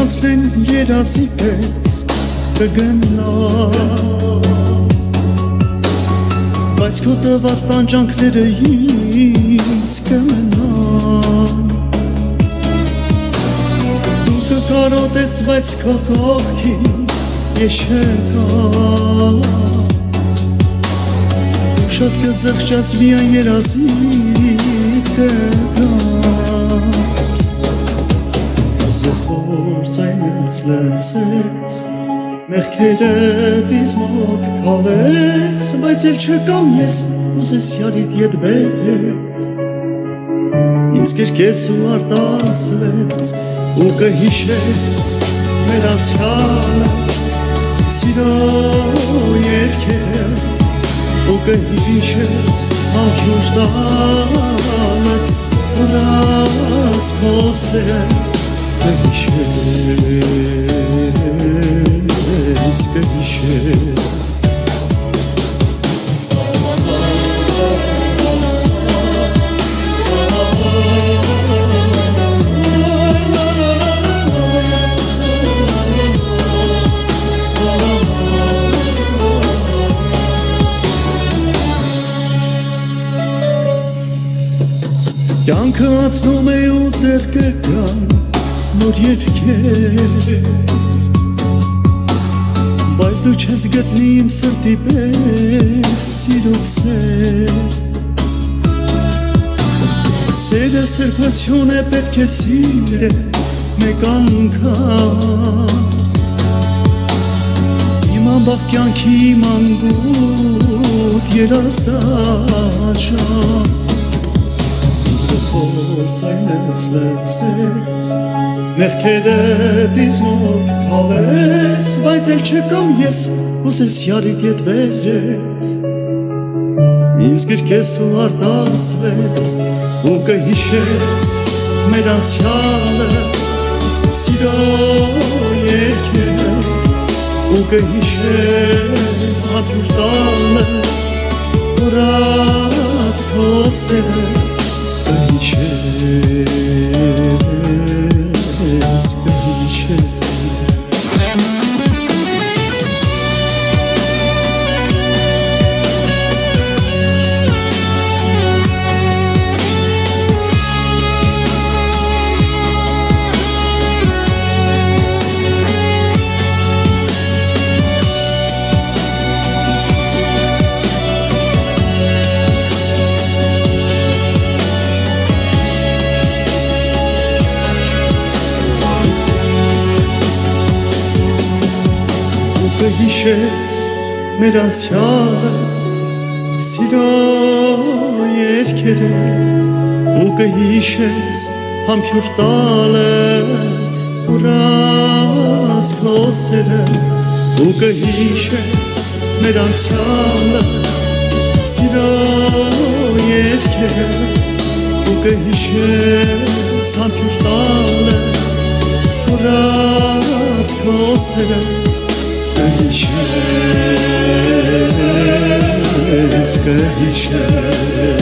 կանցնեն երազի պես կգնա, բայց քո տված տանջանքները ինձ կմնան։ Դու կկարոտես, բայց քո կողքին ես չկա, շատ կզղջաս միայն երազիդ կգա, ուզես որ ձայնս լսես, մեղքերդ ինձ մոտ քավես, բայց էլ չկամ ես, ուզես յարիդ ետ բերես, ինձ կրկես ու արտասվեց, ու կհիշես մեր անցյալը, սիրո երգերը, ու կհիշես անկյուր տալդ, ուրած քո սերը, կհիշես, կհիշես։ Կյանքը անցնում է ու դեռ կգան նոր երգեր, բայց դու չես գտնի իմ սրտի պես սիրող սեր, սերը սրբություն է, պետք է սիրել մեկ անգամ, իմ անբախտ կյանքի իմ անգութ երազդաշան, ուզես որ ձայնս լսես, մեղքերդ ինձ մոտ քավես, բայց էլ չկամ ես, ուզես յարիդ ետ բերես, ինձ կրկես ու արտասվես, ու կհիշես մեր անցյալը, սիրո երգերը, ու կհիշես անկյուր տալը, ուրած քո սերը, կհիշես, կհիշես։ Կհիշես մեր անցյալը, սիրո երգերը, ու կհիշես համբյուր տալը, ուրած քո սերը, ու կհիշես մեր անցյալը, սիրո երգերը, ու կհիշես համբյուր տալը, ուրած քո սերը, կհիշես, կհիշես